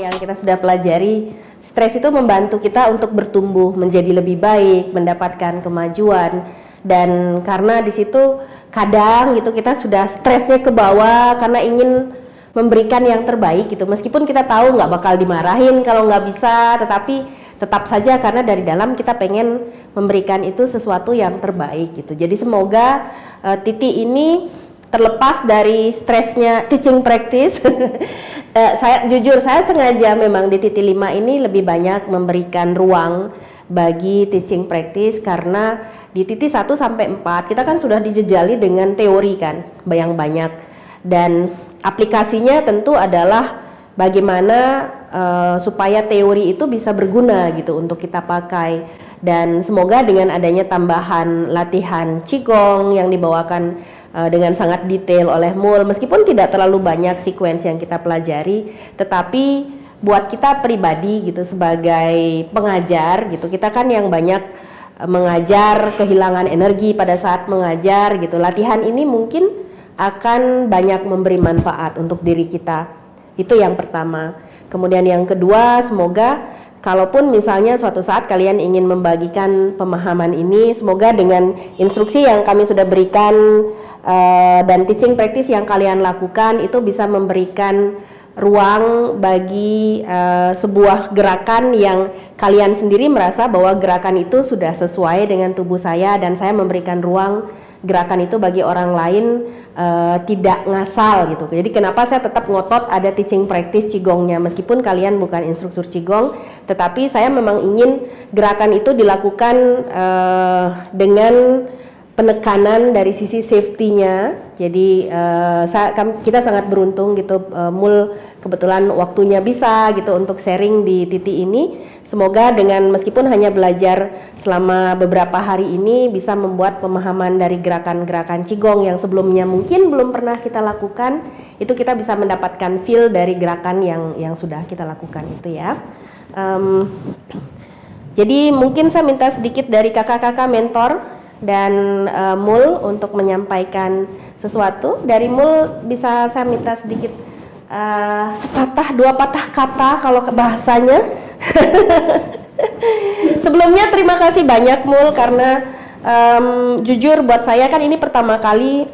yang kita sudah pelajari, stres itu membantu kita untuk bertumbuh menjadi lebih baik, mendapatkan kemajuan. Dan karena di situ kadang gitu kita sudah stresnya ke bawah karena ingin memberikan yang terbaik gitu, meskipun kita tahu nggak bakal dimarahin kalau nggak bisa, tetapi tetap saja karena dari dalam kita pengen memberikan itu sesuatu yang terbaik gitu. Jadi semoga Titi ini terlepas dari stresnya teaching practice. Saya jujur, saya sengaja memang di Titi 5 ini lebih banyak memberikan ruang bagi teaching practice, karena di Titi 1 sampai 4 kita kan sudah dijejali dengan teori kan yang banyak, dan aplikasinya tentu adalah bagaimana supaya teori itu bisa berguna gitu untuk kita pakai. Dan semoga dengan adanya tambahan latihan Qigong yang dibawakan dengan sangat detail oleh Mul, meskipun tidak terlalu banyak sequence yang kita pelajari, tetapi buat kita pribadi gitu sebagai pengajar gitu, kita kan yang banyak mengajar kehilangan energi pada saat mengajar gitu, latihan ini mungkin akan banyak memberi manfaat untuk diri kita. Itu yang pertama. Kemudian yang kedua, semoga kalaupun misalnya suatu saat kalian ingin membagikan pemahaman ini, semoga dengan instruksi yang kami sudah berikan dan teaching practice yang kalian lakukan itu bisa memberikan ruang bagi sebuah gerakan yang kalian sendiri merasa bahwa gerakan itu sudah sesuai dengan tubuh saya, dan saya memberikan ruang gerakan itu bagi orang lain tidak ngasal gitu. Jadi kenapa saya tetap ngotot ada teaching practice Qigongnya, meskipun kalian bukan instruktur Qigong, tetapi saya memang ingin gerakan itu dilakukan dengan penekanan dari sisi safety-nya. Jadi kita sangat beruntung gitu, Mul kebetulan waktunya bisa gitu untuk sharing di Titi ini. Semoga dengan meskipun hanya belajar selama beberapa hari ini bisa membuat pemahaman dari gerakan-gerakan Qigong yang sebelumnya mungkin belum pernah kita lakukan, itu kita bisa mendapatkan feel dari gerakan yang sudah kita lakukan itu ya. Jadi mungkin saya minta sedikit dari kakak-kakak mentor dan Mul untuk menyampaikan sesuatu. Dari Mul bisa saya minta sedikit sepatah dua patah kata kalau bahasanya. Sebelumnya terima kasih banyak Mul, karena jujur buat saya kan ini pertama kali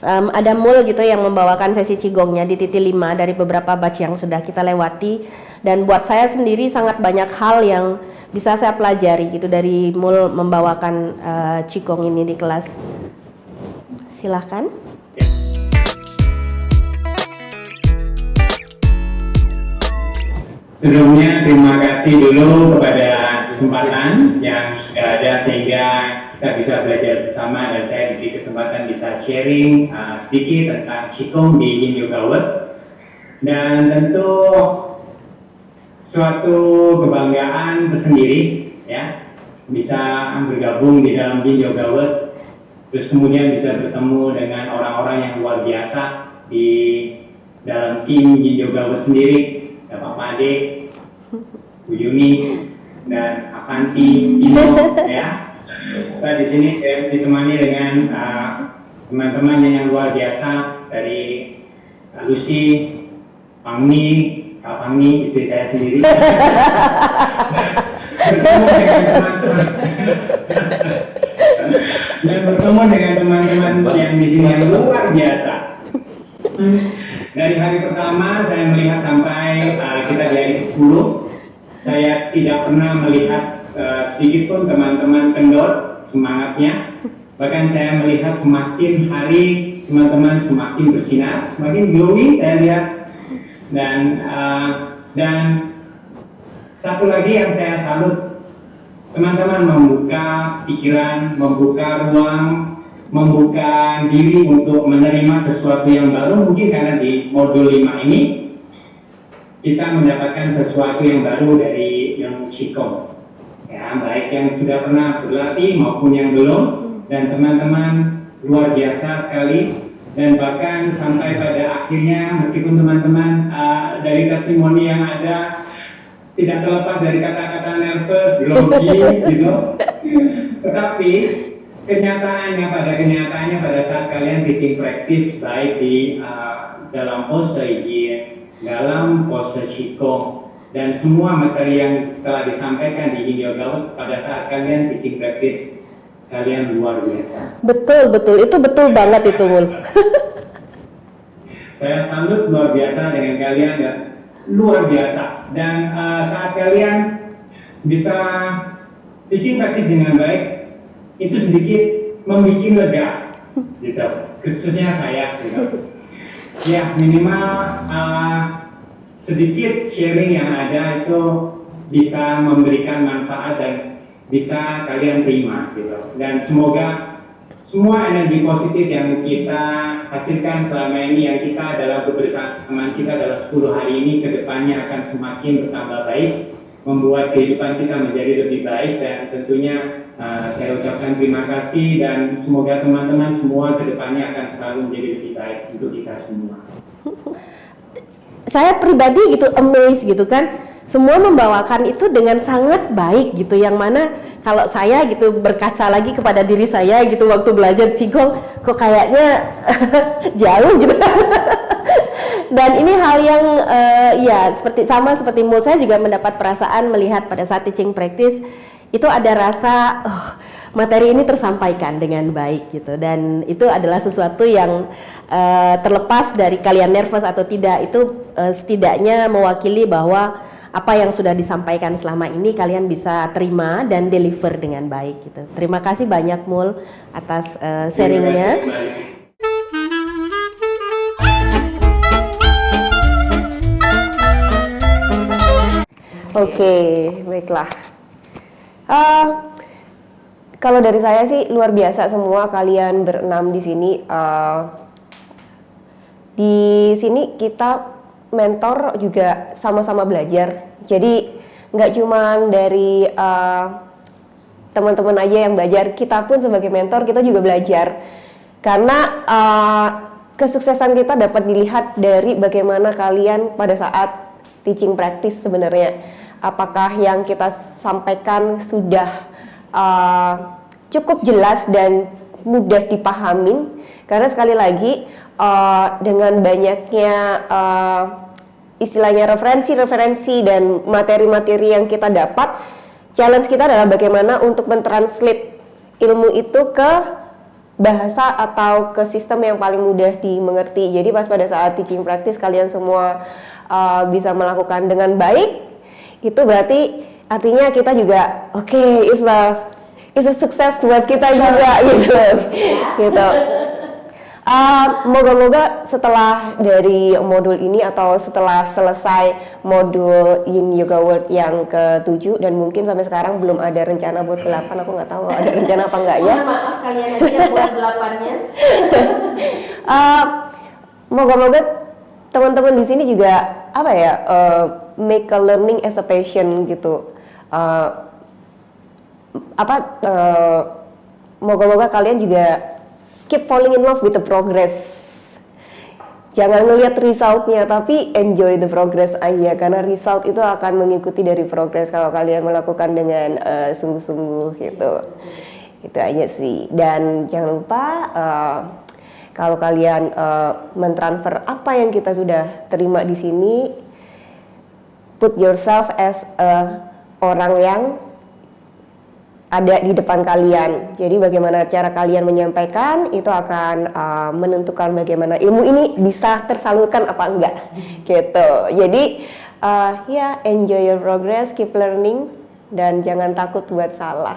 ada Mul gitu yang membawakan sesi Qigongnya di Titi 5 dari beberapa batch yang sudah kita lewati, dan buat saya sendiri sangat banyak hal yang bisa saya pelajari gitu dari Mul membawakan Qigong ini di kelas. Silahkan. Sebelumnya terima kasih dulu kepada kesempatan yang sudah ada sehingga kita bisa belajar bersama, dan saya diberi kesempatan bisa sharing sedikit tentang Qigong di Yin Yoga World. Dan tentu suatu kebanggaan tersendiri ya bisa bergabung di dalam Yin Yoga World, terus kemudian bisa bertemu dengan orang-orang yang luar biasa di dalam tim Yin Yoga World sendiri. Pak Made, Bu Yuni, dan Avanti, Imo, ya. Kita di sini ditemani dengan teman-teman yang luar biasa dari Lucy, Pangni, Kak Pangni, istri saya sendiri. Bertemu dengan teman-teman yang di sini yang luar biasa. Dari hari pertama saya melihat sampai kita di hari 10, saya tidak pernah melihat sedikit pun teman-teman kendor semangatnya. Bahkan saya melihat semakin hari teman-teman semakin bersinar, semakin glowing saya lihat. Dan satu lagi yang saya salut, teman-teman membuka pikiran, membuka ruang, membuka diri untuk menerima sesuatu yang baru. Mungkin karena di modul 5 ini kita mendapatkan sesuatu yang baru dari ilmu Qigong ya, baik yang sudah pernah berlatih maupun yang belum, dan teman-teman luar biasa sekali. Dan bahkan sampai pada akhirnya meskipun teman-teman dari testimoni yang ada tidak terlepas dari kata-kata nervous, grogi gitu, tetapi kenyataannya pada saat kalian teaching practice baik di dalam pose yin dalam pose Qigong dan semua materi yang telah disampaikan di Yin Yoga Out pada saat kalian teaching practice, kalian luar biasa. Betul, itu betul banget itu, Mul. Saya salut luar biasa dengan kalian dan luar biasa. Dan saat kalian bisa teaching practice dengan baik, itu sedikit membuat lega, gitu. Khususnya saya, gitu. Ya minimal sedikit sharing yang ada itu bisa memberikan manfaat dan bisa kalian terima, gitu. Dan semoga semua energi positif yang kita hasilkan selama ini, yang kita dalam kebersamaan kita dalam 10 hari ini, kedepannya akan semakin bertambah baik, membuat kehidupan kita menjadi lebih baik. Dan tentunya saya ucapkan terima kasih dan semoga teman-teman semua kedepannya akan selalu menjadi lebih baik untuk kita semua. Saya pribadi gitu amazed gitu kan, semua membawakan itu dengan sangat baik gitu, yang mana kalau saya gitu berkaca lagi kepada diri saya gitu waktu belajar Qigong, kok kayaknya jauh gitu kan. Dan ini hal yang ya seperti Mul, saya juga mendapat perasaan melihat pada saat teaching practice itu ada rasa materi ini tersampaikan dengan baik gitu, dan itu adalah sesuatu yang terlepas dari kalian nervous atau tidak, itu setidaknya mewakili bahwa apa yang sudah disampaikan selama ini kalian bisa terima dan deliver dengan baik gitu. Terima kasih banyak Mul atas sharingnya. Oke, baiklah. Kalau dari saya sih luar biasa semua kalian berenam di sini. Di sini kita mentor juga sama-sama belajar. Jadi nggak cuma dari teman-teman aja yang belajar, kita pun sebagai mentor kita juga belajar. Karena kesuksesan kita dapat dilihat dari bagaimana kalian pada saat teaching practice sebenarnya. Apakah yang kita sampaikan sudah cukup jelas dan mudah dipahamin? Karena sekali lagi dengan banyaknya istilahnya referensi dan materi-materi yang kita dapat, challenge kita adalah bagaimana untuk mentranslate ilmu itu ke bahasa atau ke sistem yang paling mudah dimengerti. Jadi pas pada saat teaching practice kalian semua bisa melakukan dengan baik, itu berarti artinya kita juga it's a success buat kita juga gitu. Gitu. Moga-moga setelah dari modul ini atau setelah selesai modul Yin Yoga World yang ke-7, dan mungkin sampai sekarang belum ada rencana buat ke-8, aku nggak tahu ada rencana apa enggak ya. Maaf kalian aja buat 8-nya. Moga-moga teman-teman di sini juga make a learning as a passion gitu. Moga-moga kalian juga keep falling in love with the progress. Jangan ngelihat resultnya, tapi enjoy the progress aja, karena result itu akan mengikuti dari progress kalau kalian melakukan dengan sungguh-sungguh gitu. Itu aja sih. Dan jangan lupa kalau kalian mentransfer apa yang kita sudah terima di sini, put yourself as orang yang ada di depan kalian. Jadi bagaimana cara kalian menyampaikan itu akan menentukan bagaimana ilmu ini bisa tersalurkan apa enggak gitu. Jadi enjoy your progress, keep learning, dan jangan takut buat salah.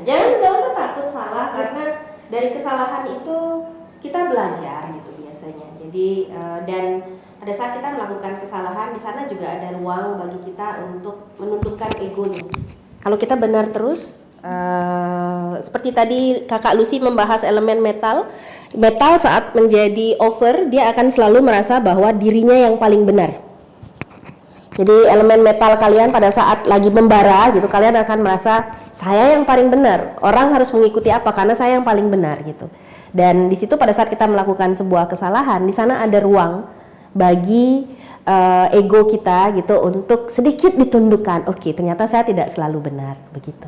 Ya, nggak usah takut salah, karena dari kesalahan itu kita belajar gitu biasanya. Jadi dan pada saat kita melakukan kesalahan, di sana juga ada ruang bagi kita untuk menundukkan egonya. Kalau kita benar terus, seperti tadi Kakak Lucy membahas elemen metal saat menjadi over, dia akan selalu merasa bahwa dirinya yang paling benar. Jadi elemen metal kalian pada saat lagi membara gitu, kalian akan merasa saya yang paling benar. Orang harus mengikuti apa? Karena saya yang paling benar gitu. Dan di situ pada saat kita melakukan sebuah kesalahan, di sana ada ruang bagi ego kita gitu untuk sedikit ditundukkan. Oke, ternyata saya tidak selalu benar, begitu.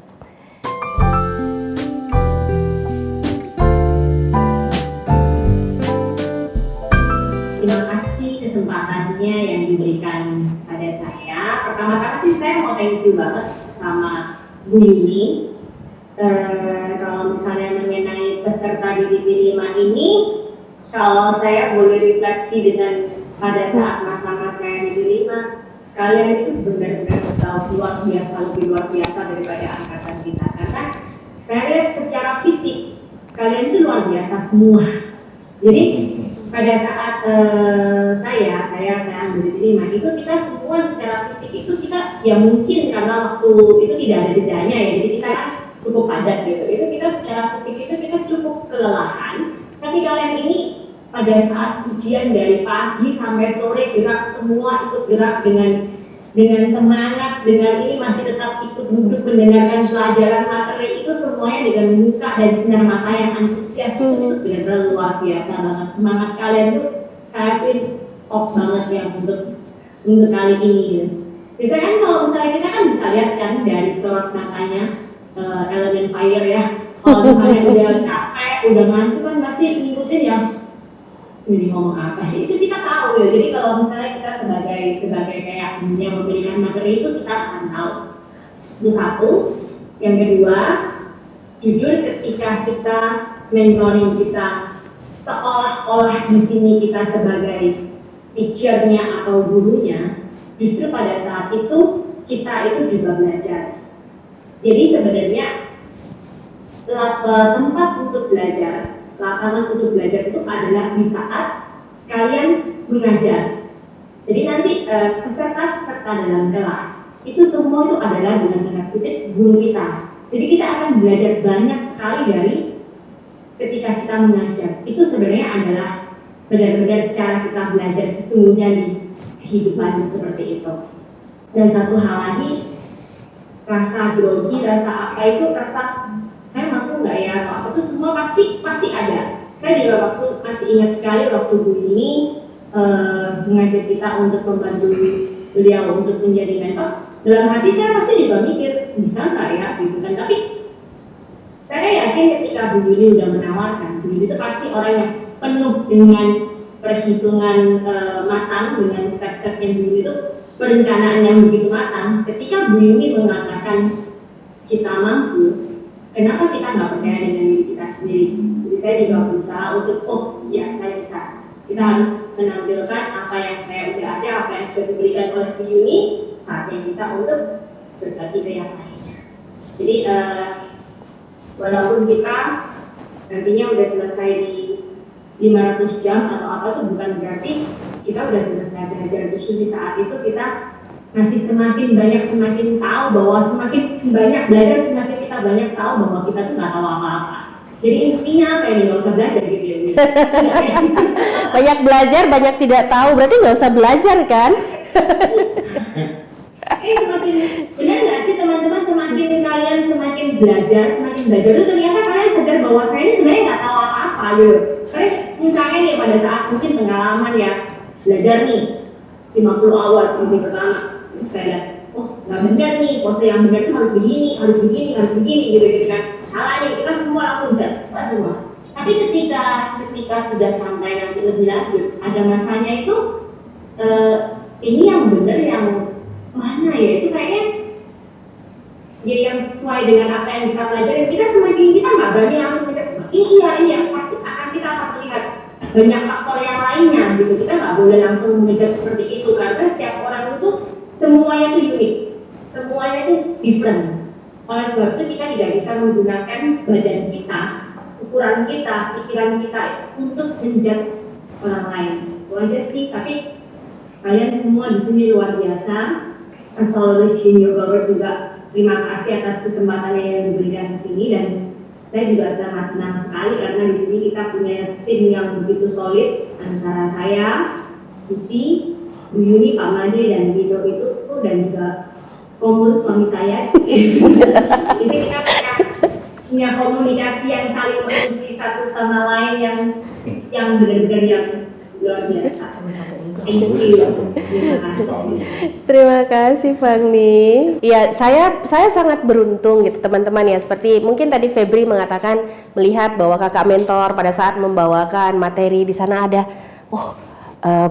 Terima kasih kesempatan thank you banget sama Bu Yuni. Kalau misalnya mengenai peserta didik 5 ini, kalau saya boleh refleksi dengan pada saat masa-masa yang di 5, kalian itu benar-benar luar biasa, lebih luar biasa daripada angkatan kita. Karena saya lihat secara fisik, kalian itu luar biasa semua. Jadi pada saat saya ambil didik 5 itu kita semua secara fisik itu kita ya mungkin karena waktu itu tidak ada jedanya ya, jadi kita kan cukup padat gitu. Itu kita secara fisik itu kita cukup kelelahan. Tapi kalian ini pada saat ujian dari pagi sampai sore gerak semua, ikut gerak dengan semangat, dengan ini masih tetap ikut duduk mendengarkan pelajaran materi itu semuanya dengan muka dan sinar mata yang antusias itu benar-benar luar biasa banget. Semangat kalian tuh saya yakin top banget ya untuk kali ini. Biasanya kan kalau misalnya kita kan bisa lihat kan dari sorot matanya elemen fire ya. Kalau misalnya udah capek, udah ngantuk kan pasti ngikutin ya. Ini ngomong apa sih? Itu kita tahu ya. Jadi kalau misalnya kita sebagai kayak yang memberikan materi itu kita akan tahu. Itu satu. Yang kedua, jujur ketika kita mentoring kita seolah-olah di sini kita sebagai teachernya atau gurunya, justru pada saat itu kita itu juga belajar. Jadi sebenarnya tempat untuk belajar, lapangan untuk belajar itu adalah di saat kalian mengajar. Jadi nanti peserta-peserta dalam kelas itu semua itu adalah dengan tanda kutip guru kita. Jadi kita akan belajar banyak sekali dari ketika kita mengajar. Itu sebenarnya adalah benar-benar cara kita belajar sesungguhnya di kehidupan seperti itu. Dan satu hal lagi, rasa grogi, rasa apa itu, rasa saya mampu nggak ya atau apa itu semua pasti ada. Saya juga waktu masih ingat sekali waktu Bu ini mengajak kita untuk membantu beliau untuk menjadi mentor. Dalam hati saya pasti juga mikir bisa nggak ya gitu kan. Tapi saya yakin ketika Bu Yuni udah menawarkan, Bu Yuni itu pasti orang yang penuh dengan perhitungan matang, dengan step-step yang Bu Yuni itu perencanaan yang begitu matang. Ketika Bu Yuni mengatakan kita mampu, kenapa kita nggak percaya dengan diri kita sendiri? Jadi saya juga berusaha untuk, oh ya saya bisa. Kita harus menampilkan apa yang saya udah ada, apa yang sudah diberikan oleh Bu Yuni, saatnya kita untuk berbagi ke yang lainnya. Jadi walaupun kita nantinya udah selesai di 500 jam atau apa itu bukan berarti kita udah selesai belajar. Justru di saat itu kita masih semakin tahu bahwa semakin banyak belajar, semakin kita banyak tahu bahwa kita tuh nggak tahu apa-apa. Jadi intinya apa ini, nggak usah belajar gitu ya. Banyak belajar, banyak tidak tahu, berarti nggak usah belajar kan? Semakin benar nggak sih teman-teman, kalian semakin belajar itu ternyata kalian sadar bahwa saya ini sebenarnya nggak tahu apa-apa gitu. Kalian misalnya nih pada saat mungkin pengalaman ya belajar nih 50 hours minggu pertama, terus saya lihat, oh nggak benar nih, pose yang benar itu harus begini gitu kan. Salahnya kita semua langsung judge semua. Tapi ketika sudah sampai nanti lebih lanjut, ada masanya itu ini yang benar yang mana ya, itu kayaknya jadi yang sesuai dengan apa yang kita pelajari. Kita nggak berani langsung menjudge ini ya pasti kita akan melihat banyak faktor yang lainnya gitu. Kita nggak boleh langsung menjudge seperti itu karena setiap orang itu semuanya itu unik, semuanya itu different. Oleh sebab itu kita tidak bisa menggunakan badan kita, ukuran kita, pikiran kita itu untuk menjudge orang lain. Itu aja sih. Tapi kalian semua di sini luar biasa. As always, Junior Power juga terima kasih atas kesempatannya yang diberikan di sini, dan saya juga sangat senang sekali karena di sini kita punya tim yang begitu solid antara saya, Susi, Bu Yuni, Pak Made, dan Vito itu dan juga Komun suami saya. Ini kita punya komunikasi yang saling mengisi satu sama lain yang benar-benar yang luar biasa. Thank you. Terima kasih Fangni. Ya, saya sangat beruntung gitu teman-teman ya. Seperti mungkin tadi Febri mengatakan melihat bahwa kakak mentor pada saat membawakan materi di sana ada,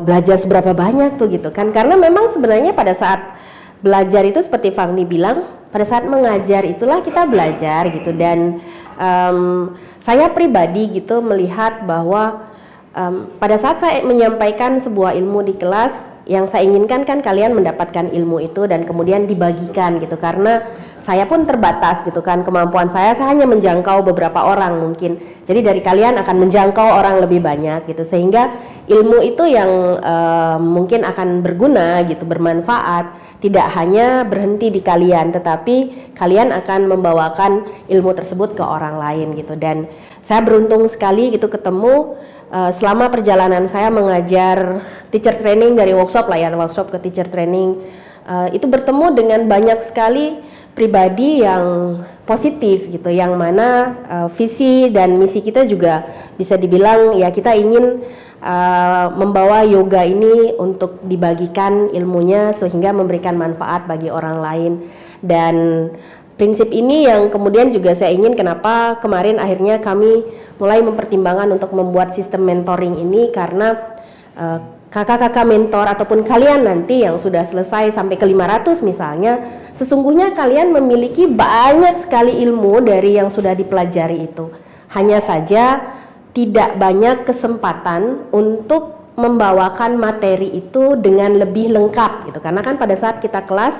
belajar seberapa banyak tuh gitu kan. Karena memang sebenarnya pada saat belajar itu seperti Fangni bilang, pada saat mengajar itulah kita belajar gitu. Dan saya pribadi gitu melihat bahwa pada saat saya menyampaikan sebuah ilmu di kelas, yang saya inginkan kan kalian mendapatkan ilmu itu dan kemudian dibagikan gitu, karena saya pun terbatas gitu kan, kemampuan saya hanya menjangkau beberapa orang mungkin, jadi dari kalian akan menjangkau orang lebih banyak gitu, sehingga ilmu itu yang mungkin akan berguna gitu, bermanfaat, tidak hanya berhenti di kalian, tetapi kalian akan membawakan ilmu tersebut ke orang lain gitu. Dan saya beruntung sekali gitu ketemu selama perjalanan saya mengajar teacher training dari workshop lah ya, workshop ke teacher training, itu bertemu dengan banyak sekali pribadi yang positif gitu, yang mana visi dan misi kita juga bisa dibilang ya, kita ingin membawa yoga ini untuk dibagikan ilmunya sehingga memberikan manfaat bagi orang lain. Dan prinsip ini yang kemudian juga saya ingin, kenapa kemarin akhirnya kami mulai mempertimbangkan untuk membuat sistem mentoring ini, karena kakak-kakak mentor ataupun kalian nanti yang sudah selesai sampai ke 500 misalnya, sesungguhnya kalian memiliki banyak sekali ilmu dari yang sudah dipelajari itu. Hanya saja tidak banyak kesempatan untuk membawakan materi itu dengan lebih lengkap gitu. Karena kan pada saat kita kelas,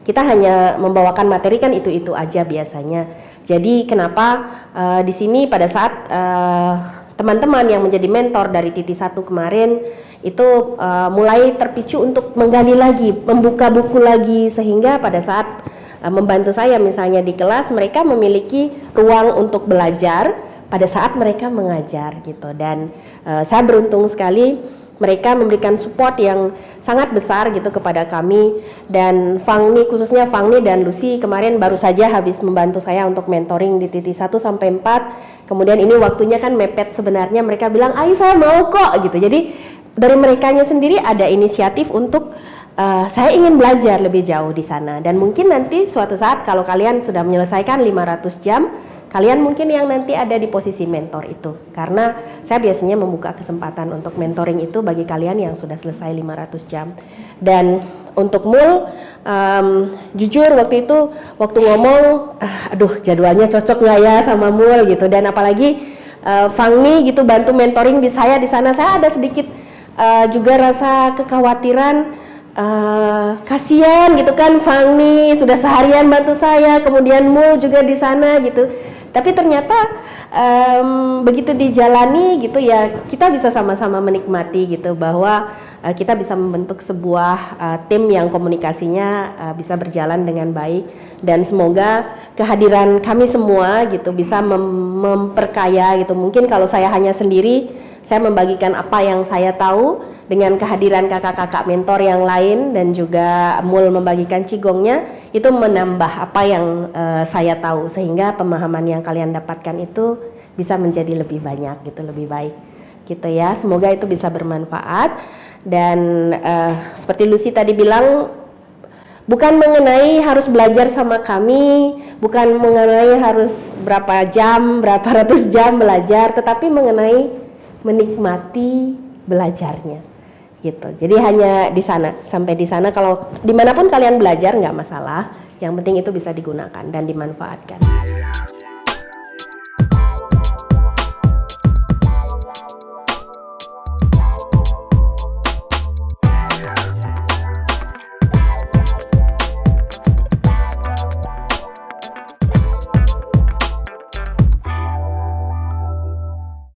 kita hanya membawakan materi kan itu-itu aja biasanya. Jadi kenapa di sini pada saat teman-teman yang menjadi mentor dari TT1 kemarin itu mulai terpicu untuk menggali lagi, membuka buku lagi, sehingga pada saat membantu saya misalnya di kelas, mereka memiliki ruang untuk belajar pada saat mereka mengajar gitu. Dan saya beruntung sekali, mereka memberikan support yang sangat besar gitu kepada kami. Dan Fangni, khususnya Fangni dan Lucy kemarin baru saja habis membantu saya untuk mentoring di titik 1 sampai 4. Kemudian ini waktunya kan mepet sebenarnya, mereka bilang, "Ayo saya mau kok," gitu. Jadi dari merekanya sendiri ada inisiatif untuk saya ingin belajar lebih jauh di sana. Dan mungkin nanti suatu saat kalau kalian sudah menyelesaikan 500 jam, kalian mungkin yang nanti ada di posisi mentor itu, karena saya biasanya membuka kesempatan untuk mentoring itu bagi kalian yang sudah selesai 500 jam. Dan untuk Mul, jujur waktu itu waktu ngomong, aduh jadwalnya cocok nggak ya sama Mul gitu, dan apalagi Fangni gitu bantu mentoring di saya di sana, saya ada sedikit juga rasa kekhawatiran, kasihan gitu kan, Fangni sudah seharian bantu saya, kemudian Mul juga di sana gitu. Tapi ternyata begitu dijalani gitu ya, kita bisa sama-sama menikmati gitu, bahwa kita bisa membentuk sebuah tim yang komunikasinya bisa berjalan dengan baik. Dan semoga kehadiran kami semua gitu bisa memperkaya gitu. Mungkin kalau saya hanya sendiri, saya membagikan apa yang saya tahu, dengan kehadiran kakak-kakak mentor yang lain dan juga Mul membagikan cigongnya, itu menambah apa yang saya tahu, sehingga pemahaman yang kalian dapatkan itu bisa menjadi lebih banyak gitu, lebih baik gitu ya. Semoga itu bisa bermanfaat. Dan seperti Lucy tadi bilang, bukan mengenai harus belajar sama kami, bukan mengenai harus berapa jam, berapa ratus jam belajar, tetapi mengenai menikmati belajarnya gitu. Jadi hanya di sana, sampai di sana, kalau dimanapun kalian belajar nggak masalah, yang penting itu bisa digunakan dan dimanfaatkan.